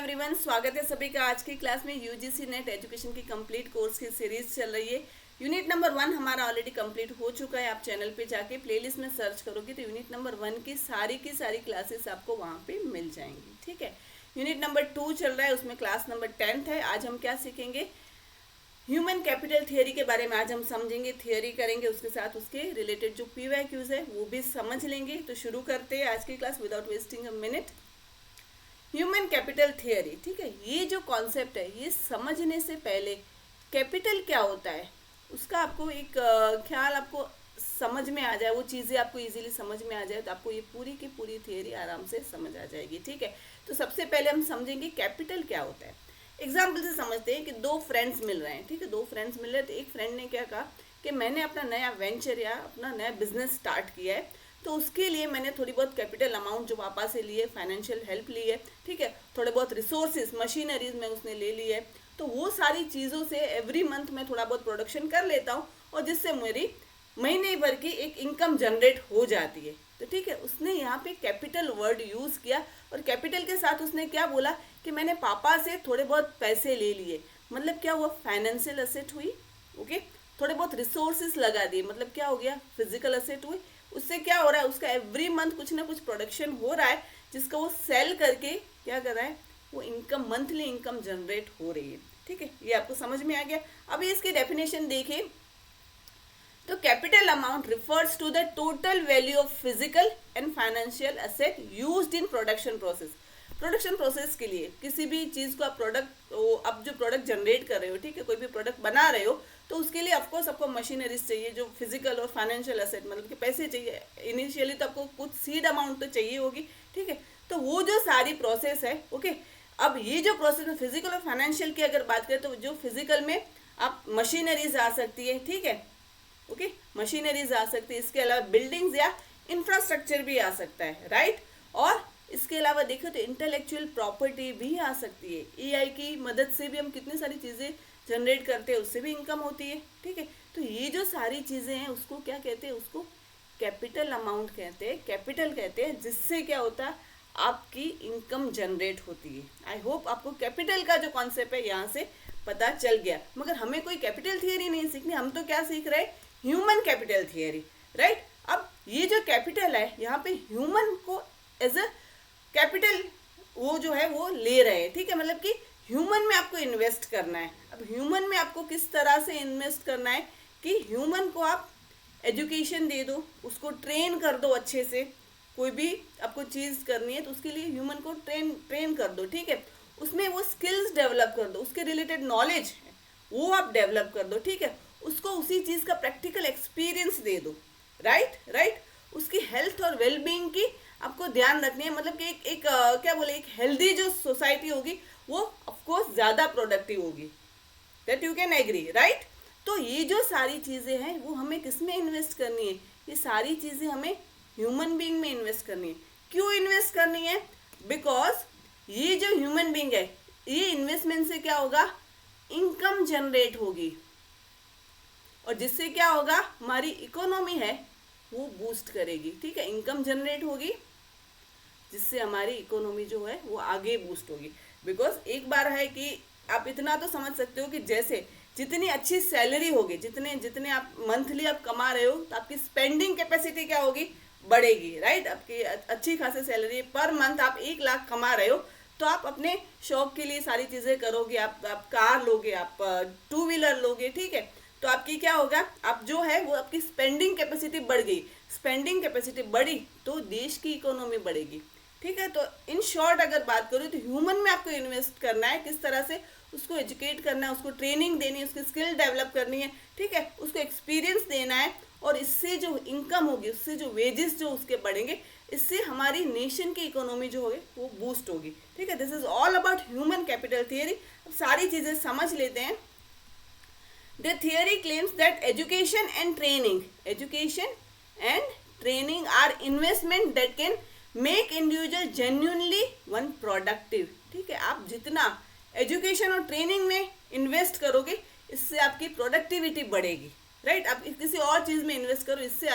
Everyone, स्वागत है सभी का आज की क्लास में। यूजीसी नेट एजुकेशन की कंप्लीट कोर्स की सीरीज चल रही है। यूनिट नंबर 1 हमारा ऑलरेडी कंप्लीट हो चुका है। आप चैनल पे जाके प्लेलिस्ट में सर्च करोगे तो यूनिट नंबर 1 की सारी क्लासेस आपको वहाँ पे मिल जाएंगी। ठीक है, यूनिट नंबर 2 चल रहा है, उसमें क्लास नंबर 10 है। आज हम क्या सीखेंगे? ह्यूमन कैपिटल थियरी के बारे में आज हम समझेंगे, थियरी करेंगे, उसके साथ उसके रिलेटेड जो PYQs है वो भी समझ लेंगे। तो शुरू करते हैं आज की class without wasting a minute. Human capital theory, ठीक है, ये जो कॉन्सेप्ट है ये समझने से पहले कैपिटल क्या होता है उसका आपको एक ख्याल आपको समझ में आ जाए, वो चीज़ें आपको इजीली समझ में आ जाए तो आपको ये पूरी की पूरी थियरी आराम से समझ आ जाएगी। ठीक है, तो सबसे पहले हम समझेंगे कैपिटल क्या होता है। एग्जाम्पल से समझते हैं कि दो फ्रेंड्स मिल रहे हैं। ठीक है, दो फ्रेंड्स मिल रहे हैं तो एक फ्रेंड ने क्या कहा कि मैंने अपना नया वेंचर या अपना नया बिजनेस स्टार्ट किया है, तो उसके लिए मैंने थोड़ी बहुत कैपिटल अमाउंट जो पापा से लिए, फाइनेंशियल हेल्प ली है। ठीक है, थोड़े बहुत रिसोर्सेज, मशीनरीज में उसने ले ली है, तो वो सारी चीज़ों से एवरी मंथ मैं थोड़ा बहुत प्रोडक्शन कर लेता हूँ और जिससे मेरी महीने भर की एक इनकम जनरेट हो जाती है। तो ठीक है, उसने यहाँ पे कैपिटल वर्ड यूज़ किया और कैपिटल के साथ उसने क्या बोला कि मैंने पापा से थोड़े बहुत पैसे ले लिए। मतलब क्या हुआ? फाइनेंशियल असेट हुई। ओके, थोड़े बहुत रिसोर्सेज लगा दिए, मतलब क्या हो गया? फिजिकल असेट हुई। उससे क्या हो रहा है? उसका एवरी मंथ कुछ ना कुछ प्रोडक्शन हो रहा है जिसका वो सेल करके क्या कर रहा है? वो इनकम, मंथली इनकम जनरेट हो रही है। ठीक है, ये आपको समझ में आ गया। अभी इसकी डेफिनेशन देखिए तो capital amount refers to the total value of physical and financial asset used in production process. Production process के लिए किसी भी चीज़ को आप अब जो प्रोडक्ट जनरेट कर रहे हो, ठीक है, कोई भी प्रोडक्ट बना रहे हो, तो उसके लिए ऑफकोर्स आपको मशीनरीज चाहिए, जो फिजिकल और फाइनेंशियल असेट मतलब कि पैसे चाहिए। इनिशियली तो आपको कुछ सीड अमाउंट तो चाहिए होगी। ठीक है, तो वो जो सारी प्रोसेस है, ओके, अब ये जो प्रोसेस में फिजिकल और फाइनेंशियल की अगर बात करें तो जो फिजिकल में आप मशीनरीज आ सकती है। ठीक है, ओके, मशीनरीज आ सकती है, इसके अलावा बिल्डिंग्स या इंफ्रास्ट्रक्चर भी आ सकता है, राइट। और इसके अलावा देखो तो इंटेलेक्चुअल प्रॉपर्टी भी आ सकती है। AI की मदद से भी हम कितनी सारी चीज़ें जनरेट करते हैं, उससे भी इनकम होती है। ठीक है, तो ये जो सारी चीज़ें हैं उसको क्या कहते हैं? उसको कैपिटल अमाउंट कहते हैं, कैपिटल कहते हैं, जिससे क्या होता है? आपकी इनकम जनरेट होती है। आई होप आपको कैपिटल का जो कॉन्सेप्ट है यहाँ से पता चल गया। मगर हमें कोई कैपिटल थियरी नहीं सीखनी, हम तो क्या सीख रहे हैं? Human capital theory, right. अब ये जो कैपिटल है यहाँ पे ह्यूमन को एज अ कैपिटल वो जो है वो ले रहे हैं। ठीक है, मतलब कि ह्यूमन में आपको इन्वेस्ट करना है। अब ह्यूमन में आपको किस तरह से इन्वेस्ट करना है कि ह्यूमन को आप एजुकेशन दे दो, उसको ट्रेन कर दो अच्छे से। कोई भी आपको चीज़ करनी है तो उसके लिए ह्यूमन को ट्रेन कर दो। ठीक है, उसमें वो स्किल्स डेवलप कर दो, उसके रिलेटेड नॉलेज है वो आप डेवलप कर दो। ठीक है, उसको उसी चीज़ का प्रैक्टिकल एक्सपीरियंस दे दो, राइट। उसकी हेल्थ और वेलबींग की आपको ध्यान रखनी है। मतलब कि क्या बोले, एक हेल्दी जो सोसाइटी होगी वो ऑफकोर्स ज़्यादा प्रोडक्टिव होगी। That you can agree, right. तो ये जो सारी चीज़ें हैं वो हमें किस में इन्वेस्ट करनी है? ये सारी चीज़ें हमें ह्यूमन बीइंग में इन्वेस्ट करनी है। क्यों इन्वेस्ट करनी है? बिकॉज ये जो ह्यूमन बीइंग है, ये इन्वेस्टमेंट से क्या होगा? इनकम जनरेट होगी और जिससे क्या होगा? हमारी इकोनॉमी है वो बूस्ट करेगी। ठीक है, इनकम जनरेट होगी जिससे हमारी इकोनॉमी जो है वो आगे बूस्ट होगी। बिकॉज एक बार है कि आप इतना तो समझ सकते हो कि जैसे जितनी अच्छी सैलरी होगी, जितने जितने आप मंथली आप कमा रहे हो, तो आपकी स्पेंडिंग कैपेसिटी क्या होगी? बढ़ेगी, राइट। आपकी अच्छी खासी सैलरी, पर मंथ आप 1 लाख कमा रहे हो तो आप अपने शौक के लिए सारी चीज़ें करोगे। आप कार लोगे, आप 2 व्हीलर लोगे। ठीक है, तो आपकी क्या होगा? आप जो है वो आपकी स्पेंडिंग कैपेसिटी बढ़ गई। स्पेंडिंग कैपेसिटी बढ़ी तो देश की इकोनॉमी बढ़ेगी। ठीक है, तो इन शॉर्ट अगर बात करूँ तो ह्यूमन में आपको इन्वेस्ट करना है। किस तरह से? उसको एजुकेट करना है, उसको ट्रेनिंग देनी है, उसकी स्किल डेवलप करनी है। ठीक है, उसको एक्सपीरियंस देना है और इससे जो इनकम होगी, उससे जो वेजेस जो उसके बढ़ेंगे, इससे हमारी नेशन की इकोनॉमी जो होगी वो बूस्ट होगी। ठीक है, this is all about human capital theory. अब सारी चीज़ें समझ लेते हैं। The theory claims that education and training are investment that can make individual genuinely one productive। ठीक है, आप जितना एजुकेशन और ट्रेनिंग में इन्वेस्ट करोगे इससे आपकी प्रोडक्टिविटी बढ़ेगी, राइट। आप किसी और चीज़ में इन्वेस्ट करो, इससे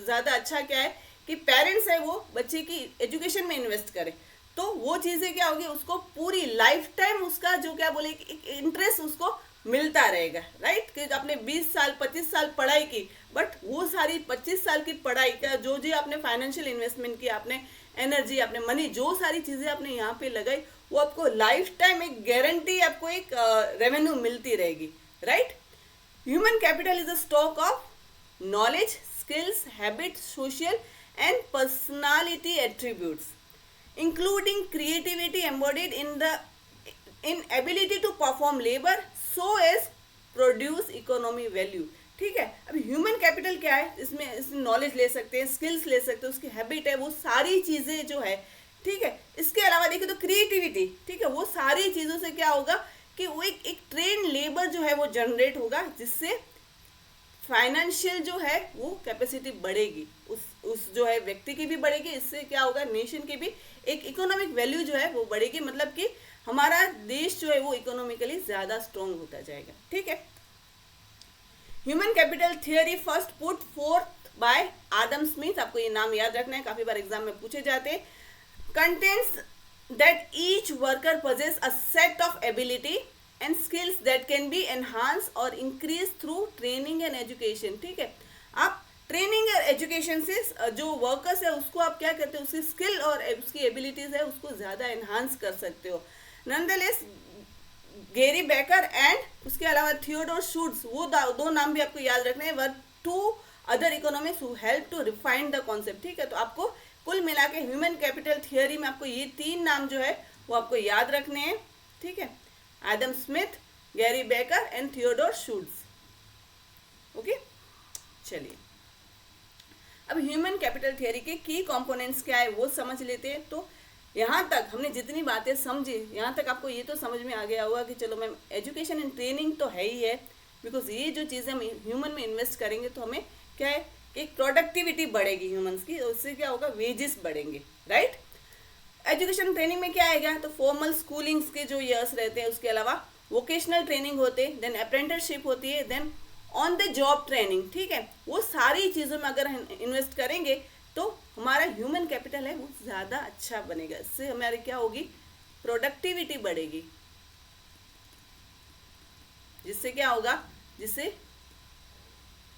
ज़्यादा अच्छा क्या है कि पेरेंट्स है वो बच्चे की एजुकेशन में इन्वेस्ट करें। तो वो चीज़ें क्या होगी, उसको पूरी लाइफ टाइम उसका जो क्या बोले इंटरेस्ट उसको मिलता रहेगा, राइट। कि आपने 20 साल 25 साल पढ़ाई की, बट वो सारी 25 साल की पढ़ाई का जो जो आपने फाइनेंशियल इन्वेस्टमेंट की, आपने एनर्जी, आपने मनी, जो सारी चीज़ें आपने यहाँ पे लगाई, वो आपको लाइफ टाइम एक गारंटी, आपको एक रेवेन्यू मिलती रहेगी, right. Human capital is a stock of knowledge, skills, habits, social and personality attributes, including creativity embodied in ability to perform labor so as produce economy value। ठीक है, अभी human capital क्या है, इसमें नॉलेज ले सकते हैं, स्किल्स ले सकते हैं, उसकी हैबिट है, वो सारी चीज़ें जो है, ठीक है। इसके अलावा देखिए तो क्रिएटिविटी, ठीक है, वो सारी चीज़ों से क्या होगा कि वो एक ट्रेन लेबर जो है वो जनरेट होगा, जिससे फाइनेंशियल जो है वो कैपेसिटी बढ़ेगी, उस जो है व्यक्ति की भी बढ़ेगी, इससे क्या होगा नेशन की भी एक इकोनॉमिक वैल्यू जो है वो बढ़ेगी, मतलब कि हमारा देश जो है वो इकोनॉमिकली ज़्यादा स्ट्रॉन्ग होता जाएगा, ठीक है। Human capital theory first put forth by Adam Smith, आपको ये नाम याद रखना है, काफ़ी बार एग्जाम में पूछे जाते हैं। Contents that each worker possess a set of ability and skills that can be enhanced or increased through training and education। ठीक है, आप ट्रेनिंग और एजुकेशन से जो वर्कर्स है उसको आप क्या करते हो, उसकी स्किल और उसकी एबिलिटीज है उसको ज़्यादा एनहांस कर सकते हो। नॉनदलेस गैरी बेकर एंड उसके अलावा थियोडोर शुट्ज, वो दो नाम भी आपको याद रखने हैं, were two other economics who help to refine the concept. ठीक है, तो आपको कुल मिला के ह्यूमन कैपिटल थियोरी में आपको ये 3 नाम जो है वो आपको याद रखने हैं, ठीक है, Adam Smith, Gary Becker and Theodore Schultz. Okay, चलिए अब ह्यूमन कैपिटल थियोरी के की कंपोनेंट्स क्या है वो समझ लेते हैं। तो यहाँ तक हमने जितनी बातें समझी, यहाँ तक आपको ये तो समझ में आ गया होगा कि चलो मैम एजुकेशन एंड ट्रेनिंग तो है ही है, बिकॉज ये जो चीज़ें हम ह्यूमन में इन्वेस्ट करेंगे तो हमें क्या है, एक प्रोडक्टिविटी बढ़ेगी ह्यूमंस की, उससे क्या होगा, वेजेस बढ़ेंगे, राइट। एजुकेशन ट्रेनिंग में क्या आएगा, तो फॉर्मल स्कूलिंग्स के जो ईयर्स रहते हैं, उसके अलावा वोकेशनल ट्रेनिंग होते हैं, देन अप्रेंटिसशिप होती है, then on the job training. ठीक है, वो सारी चीज़ों में अगर हम इन्वेस्ट करेंगे तो हमारा ह्यूमन कैपिटल है वो ज़्यादा अच्छा बनेगा, इससे हमारी क्या होगी, प्रोडक्टिविटी बढ़ेगी, जिससे क्या होगा, जिससे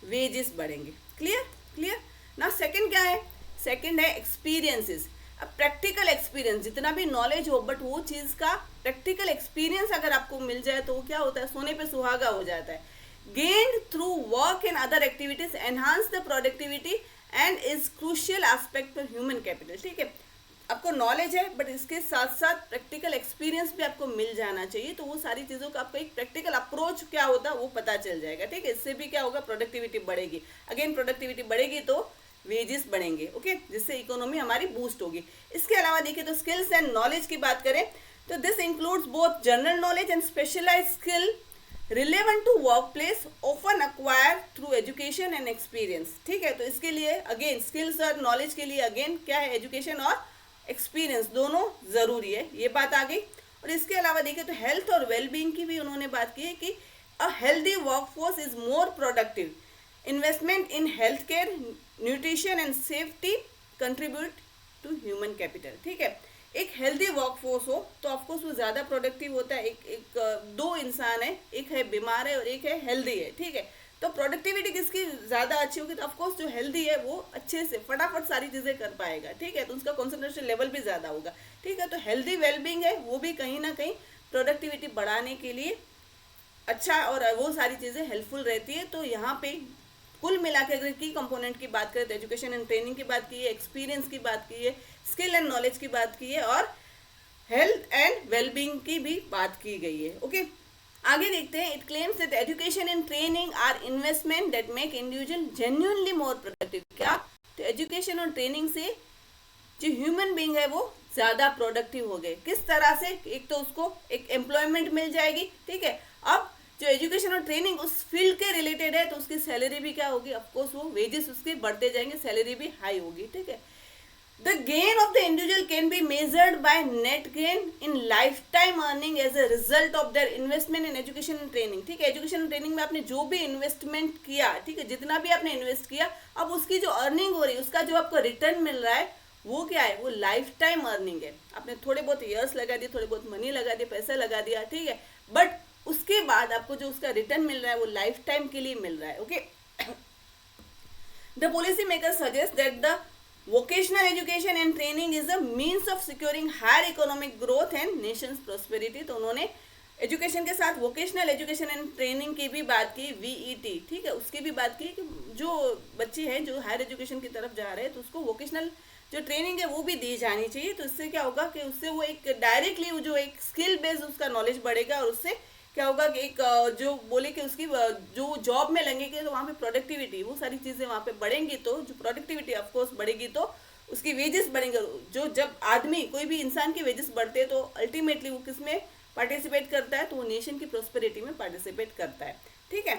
वेजेस बढ़ेंगे। क्लियर क्लियर ना। सेकंड क्या है, सेकंड है एक्सपीरियंसेस। अब प्रैक्टिकल एक्सपीरियंस, जितना भी नॉलेज हो बट वो चीज़ का प्रैक्टिकल एक्सपीरियंस अगर आपको मिल जाए तो वो क्या होता है, सोने पे सुहागा हो जाता है। Gained through work and other activities enhance the productivity and is crucial aspect for human capital. ठीक है, आपको नॉलेज है बट इसके साथ साथ प्रैक्टिकल एक्सपीरियंस भी आपको मिल जाना चाहिए, तो वो सारी चीज़ों का आपको एक प्रैक्टिकल अप्रोच क्या होता है वो पता चल जाएगा। ठीक है, इससे भी क्या होगा, प्रोडक्टिविटी बढ़ेगी। अगेन प्रोडक्टिविटी बढ़ेगी तो वेजेस बढ़ेंगे, ओके, जिससे इकोनॉमी हमारी बूस्ट होगी। इसके अलावा देखिए तो स्किल्स एंड नॉलेज की बात करें तो this includes both general knowledge and specialised skill relevant to work place often acquire through education and experience. ठीक है, तो इसके लिए अगेन स्किल्स और नॉलेज के लिए अगेन क्या है, एजुकेशन और एक्सपीरियंस दोनों ज़रूरी है, ये बात आ गई। और इसके अलावा देखिए तो हेल्थ और वेलबींग की भी उन्होंने बात की है कि a healthy workforce is more productive, investment in health care, nutrition and safety contribute to human capital. ठीक है, एक हेल्दी वर्कफोर्स हो तो ऑफकोर्स वो ज़्यादा प्रोडक्टिव होता है। एक दो इंसान है, एक है बीमार है और एक है हेल्दी है, ठीक है, तो प्रोडक्टिविटी किसकी ज़्यादा अच्छी होगी, तो ऑफकोर्स जो हेल्दी है वो अच्छे से फटाफट सारी चीज़ें कर पाएगा। ठीक है, तो उसका कॉन्सेंट्रेशन लेवल भी ज़्यादा होगा। ठीक है, तो हेल्दी वेलबींग है वो भी कहीं ना कहीं प्रोडक्टिविटी बढ़ाने के लिए अच्छा और वो सारी चीज़ें हेल्पफुल रहती है। तो यहाँ पे कुल मिला के अगर की कंपोनेंट की बात करें तो एजुकेशन एंड ट्रेनिंग की बात की है, एक्सपीरियंस की बात की है, स्किल एंड नॉलेज की बात की है और हेल्थ एंड वेलबींग की भी बात की गई है। ओके, आगे देखते हैं। It claims that education and training are investment that make individual genuinely more productive. क्या, तो एजुकेशन और ट्रेनिंग से जो ह्यूमन बीइंग है वो ज़्यादा प्रोडक्टिव हो गए। किस तरह से, एक तो उसको एक एम्प्लॉयमेंट मिल जाएगी, ठीक है, अब जो एजुकेशन और ट्रेनिंग उस फील्ड के रिलेटेड है तो उसकी सैलरी भी क्या होगी, ऑफकोर्स वो वेजेस उसके बढ़ते जाएंगे, सैलरी भी हाई होगी। ठीक है, the gain of the individual can be measured by net gain in life time earning as a result of their investment in education and training. ठीक है, एजुकेशन एंड ट्रेनिंग में आपने जो भी इन्वेस्टमेंट किया, ठीक है, जितना भी आपने इन्वेस्ट किया, अब उसकी जो अर्निंग हो रही है, उसका जो आपको रिटर्न मिल रहा है वो क्या है, वो लाइफ टाइम अर्निंग है। आपने थोड़े बहुत ईयर्स लगा दिए, थोड़े बहुत मनी लगा दिए, पैसा लगा दिया, ठीक है, बट उसके बाद आपको जो उसका रिटर्न मिल रहा है वो लाइफ टाइम के लिए मिल रहा है। Okay, the policy maker suggest that the vocational education and training is a means of securing higher economic growth and nation's prosperity। तो उन्होंने एजुकेशन के साथ वोकेशनल एजुकेशन एंड ट्रेनिंग की भी बात की, वीईटी, ठीक है, उसकी भी बात की कि जो बच्चे हैं जो हायर एजुकेशन की तरफ जा रहे हैं तो उसको वोकेशनल जो ट्रेनिंग है वो भी दी जानी चाहिए। तो इससे क्या होगा कि उससे वो एक डायरेक्टली जो एक स्किल बेस्ड उसका नॉलेज बढ़ेगा, और उससे क्या होगा कि एक जो बोले कि उसकी जो जॉब में लगेंगे तो वहाँ पे प्रोडक्टिविटी, वो सारी चीज़ें वहाँ पे बढ़ेंगी, तो जो प्रोडक्टिविटी ऑफकोर्स बढ़ेगी तो उसकी वेजेस बढ़ेंगे। जो जब आदमी कोई भी इंसान की वेजेस बढ़ते हैं तो अल्टीमेटली वो किस में पार्टिसिपेट करता है, तो वो नेशन की प्रोस्पेरिटी में पार्टिसिपेट करता है, ठीक है।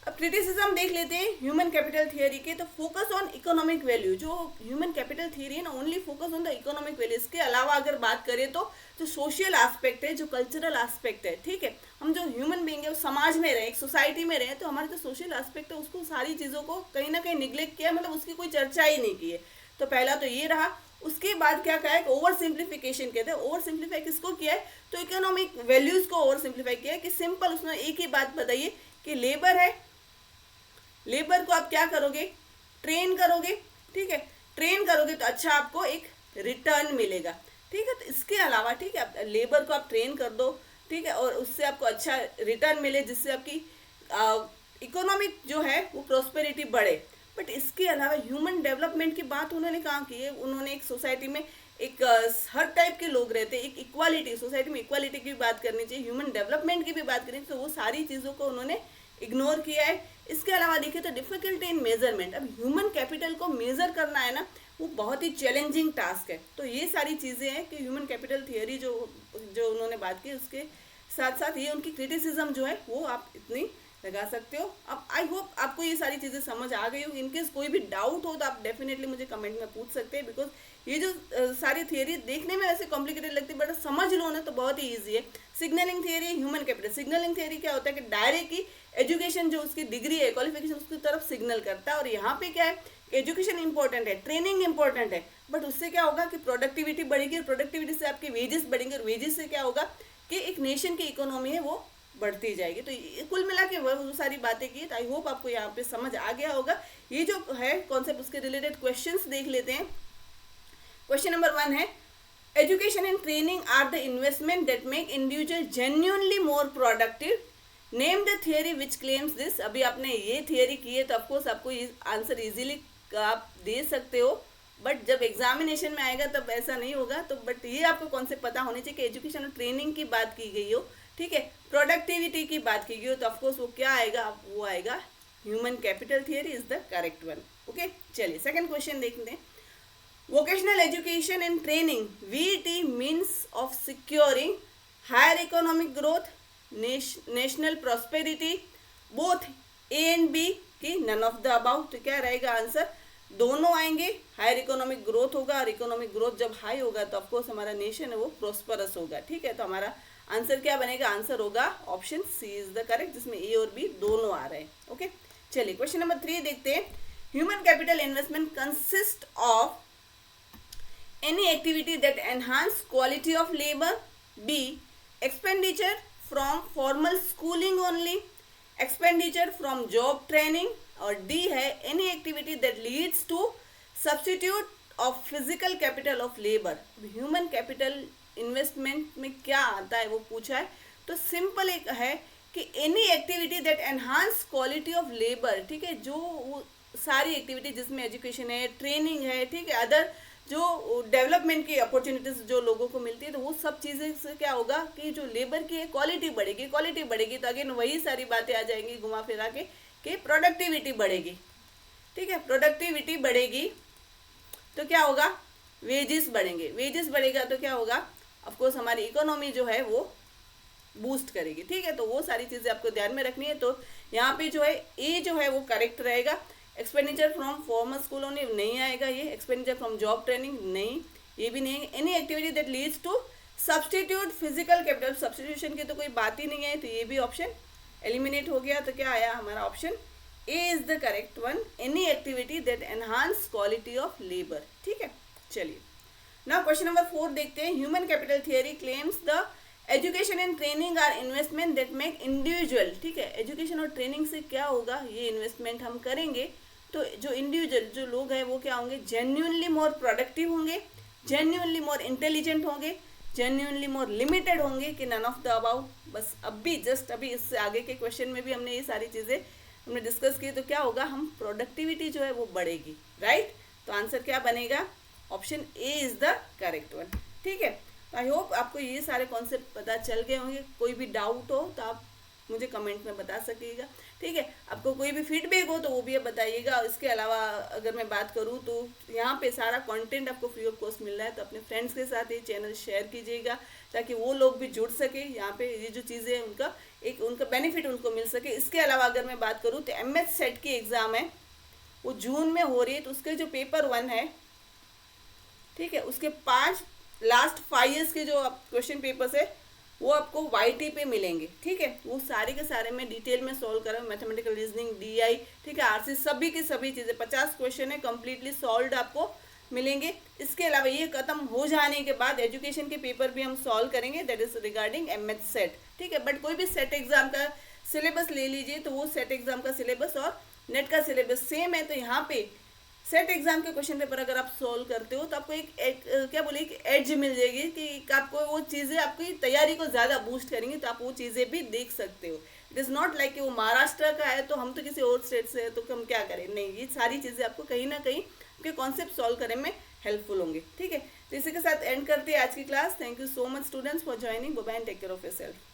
अब क्रिटिसिज्म देख लेते हैं ह्यूमन कैपिटल थियरी के। तो फोकस ऑन इकोनॉमिक वैल्यू, जो ह्यूमन कैपिटल थियरी है ना, only focus on the economic value. इसके अलावा अगर बात करें तो जो सोशल एस्पेक्ट है, जो कल्चरल एस्पेक्ट है, ठीक है, हम जो ह्यूमन बीइंग है समाज में रहे, एक सोसाइटी में रहे, तो हमारे जो सोशल एस्पेक्ट है उसको सारी चीज़ों को कहीं ना कहीं निग्लेक्ट किया, मतलब उसकी कोई चर्चा ही नहीं की है। तो पहला तो ये रहा। उसके बाद क्या कहा है, ओवर सिंप्लीफिकेशन कहते हैं। ओवर सिंप्लीफाई किसको किया है, तो इकोनॉमिक वैल्यूज को ओवर सिंप्लीफाई किया है कि सिंपल उसने एक ही बात बताइए कि लेबर है, लेबर को आप क्या करोगे, ट्रेन करोगे, ठीक है, ट्रेन करोगे तो अच्छा आपको एक रिटर्न मिलेगा, ठीक है। तो इसके अलावा, ठीक है, आप लेबर को आप ट्रेन कर दो, ठीक है, और उससे आपको अच्छा रिटर्न मिले, जिससे आपकी इकोनॉमिक जो है वो प्रोस्पेरिटी बढ़े। बट इसके अलावा ह्यूमन डेवलपमेंट की बात उन्होंने कहाँ की है, उन्होंने एक सोसाइटी में एक हर टाइप के लोग रहते हैं, एक इक्वालिटी, सोसाइटी में इक्वालिटी की भी बात करनी चाहिए, ह्यूमन डेवलपमेंट की भी बात करनी चाहिए, तो वो सारी चीज़ों को उन्होंने इग्नोर किया है। इसके अलावा देखिए तो डिफिकल्टी इन मेजरमेंट, अब ह्यूमन कैपिटल को मेजर करना है ना, वो बहुत ही चैलेंजिंग टास्क है। तो ये सारी चीज़ें हैं कि ह्यूमन कैपिटल थियरी जो उन्होंने बात की, उसके साथ साथ ये उनकी क्रिटिसिज्म जो है वो आप इतनी लगा सकते हो। अब आई होप आपको ये सारी चीज़ें समझ आ गई हो। इनकेस कोई भी डाउट हो तो आप डेफिनेटली मुझे कमेंट में पूछ सकते हैं, बिकॉज ये जो सारी थियरी देखने में वैसे कॉम्प्लिकेटेड लगती है, बट समझ लो ना तो बहुत ही ईजी है। Signalling theory, human capital. Signalling theory क्या होता है कि डायरेक्ट ही एजुकेशन जो उसकी डिग्री है, क्वालिफिकेशन, उसकी तरफ सिग्नल करता है। और यहाँ पे क्या है, एजुकेशन इंपॉर्टेंट है, ट्रेनिंग इंपॉर्टेंट है, बट उससे क्या होगा कि प्रोडक्टिविटी बढ़ेगी, और प्रोडक्टिविटी से आपके वेजेस बढ़ेंगे, और वेजेस से क्या होगा कि एक नेशन की इकोनॉमी है वो बढ़ती जाएगी। तो कुल मिला के वो सारी बातें की। तो आई होप आपको यहाँ पे समझ आ गया होगा। ये जो है कॉन्सेप्ट, उसके रिलेटेड क्वेश्चंस देख लेते हैं। क्वेश्चन नंबर 1 है, education and training are the investment that make individual genuinely more productive, name the theory which claims this. अभी आपने ये थियरी की है तो ऑफकोर्स आपको ये आंसर इजीली आप दे सकते हो, बट जब एग्जामिनेशन में आएगा तब ऐसा नहीं होगा। तो बट ये आपको कॉन्सेप्ट पता होने चाहिए कि एजुकेशन और ट्रेनिंग की बात की गई हो, ठीक है, प्रोडक्टिविटी की बात की गई हो, तो ऑफकोर्स वो क्या आएगा, वो आएगा human capital theory is the correct one. Okay, चलिए सेकंड क्वेश्चन देखते हैं। Vocational education and training, VT means of securing higher economic growth, national prosperity, both A and B की नन ऑफ द अबाउ। तो क्या रहेगा answer, दोनों आएंगे। Higher economic growth होगा, और इकोनॉमिक ग्रोथ जब हाई होगा तो ऑफकोर्स हमारा नेशन है वो प्रोस्परस होगा, ठीक है। तो हमारा आंसर क्या बनेगा, आंसर होगा option C is the correct, जिसमें ए और बी दोनों आ रहे हैं। ओके, चलिए क्वेश्चन नंबर 3 देखते हैं। Human capital investment consist of any activity that enhance quality of labour, B expenditure from formal schooling only, expenditure from job training, और D है any activity that leads to substitute of physical capital of labour. Human capital investment में क्या आता है वो पूछा है। तो सिंपल एक है कि any activity that enhance quality of labour, ठीक है, जो वो सारी एक्टिविटी जिसमें एजुकेशन है, ट्रेनिंग है, ठीक है, अदर जो डेवलपमेंट की अपॉर्चुनिटीज जो लोगों को मिलती है, तो वो सब चीज़ें से क्या होगा कि जो लेबर की है क्वालिटी बढ़ेगी, क्वालिटी बढ़ेगी तो अगेन वही सारी बातें आ जाएंगी घुमा फिरा के कि प्रोडक्टिविटी बढ़ेगी, ठीक है, प्रोडक्टिविटी बढ़ेगी तो क्या होगा, वेजेस बढ़ेंगे, वेजेस बढ़ेगा तो क्या होगा, ऑफकोर्स हमारी इकोनॉमी जो है वो बूस्ट करेगी, ठीक है। तो वो सारी चीज़ें आपको ध्यान में रखनी है। तो यहाँ पे जो है ए जो है वो करेक्ट रहेगा। Expenditure from formal school only नहीं आएगा, ये एक्सपेंडिचर फ्रॉम जॉब ट्रेनिंग नहीं, ये भी नहीं। Any activity that leads to substitute physical capital, substitution की तो कोई बात ही नहीं है, तो ये भी ऑप्शन एलिमिनेट हो गया। तो क्या आया हमारा option A is the correct one, any activity that enhance quality of labour, ठीक है। चलिए नाउ क्वेश्चन नंबर 4 देखते हैं। Human capital theory claims the education and training are investment that make individual, ठीक है, एजुकेशन और ट्रेनिंग से क्या होगा, ये इन्वेस्टमेंट हम करेंगे तो जो इंडिविजुअल जो लोग हैं वो क्या होंगे, जेन्युइनली मोर प्रोडक्टिव होंगे, जेन्युइनली मोर इंटेलिजेंट होंगे, जेन्युइनली मोर लिमिटेड होंगे कि नन ऑफ द अबाउ। बस अभी जस्ट अभी इससे आगे के क्वेश्चन में भी हमने ये सारी चीज़ें हमने डिस्कस की, तो क्या होगा, हम प्रोडक्टिविटी जो है वो बढ़ेगी, राइट। तो आंसर क्या बनेगा, option A is the correct one, ठीक है। तो आई होप आपको ये सारे कॉन्सेप्ट पता चल गए होंगे। कोई भी डाउट हो तो आप मुझे कमेंट में बता सकिएगा, ठीक है। आपको कोई भी फीडबैक हो तो वो भी आप बताइएगा। इसके अलावा अगर मैं बात करूँ तो यहाँ पे सारा कंटेंट आपको फ्री ऑफ कॉस्ट मिल रहा है, तो अपने फ्रेंड्स के साथ ये चैनल शेयर कीजिएगा ताकि वो लोग भी जुड़ सके, यहाँ पे ये जो चीज़ें हैं उनका बेनिफिट उनको मिल सके। इसके अलावा अगर मैं बात करूँ तो एमएच सेट की एग्ज़ाम है, वो जून में हो रही है, तो उसके जो पेपर 1 है, ठीक है, उसके 5 लास्ट 5 ईयर्स के जो क्वेश्चन पेपर्स है वो आपको वाईटी पे मिलेंगे, ठीक है। वो सारे के सारे मैं डिटेल में सॉल्व करा, मैथमेटिकल रीजनिंग, डीआई, ठीक है, आरसी, सभी की सभी चीज़ें 50 क्वेश्चन है कम्प्लीटली सॉल्व आपको मिलेंगे। इसके अलावा ये खत्म हो जाने के बाद एजुकेशन के पेपर भी हम सॉल्व करेंगे, that is regarding MH SET, ठीक है। बट कोई भी सेट एग्जाम का सिलेबस ले लीजिए तो वो सेट एग्जाम का सिलेबस और नेट का सिलेबस सेम है। तो यहाँ पे सेट एग्जाम के क्वेश्चन पेपर अगर आप सॉल्व करते हो तो आपको एक क्या बोले एक एज मिल जाएगी कि आपको वो चीज़ें आपकी तैयारी को ज़्यादा बूस्ट करेंगी, तो आप वो चीज़ें भी देख सकते हो। इट इज़ नॉट लाइक कि वो महाराष्ट्र का है तो हम तो किसी और स्टेट से है तो हम क्या करें, नहीं, ये सारी चीज़ें आपको कहीं ना कहीं आपके कॉन्सेप्ट सॉल्व करने में हेल्पफुल होंगे, ठीक है। तो इसी के साथ एंड करते हैं आज की class. Thank you so much students for joining. Bye bye and take care of yourself.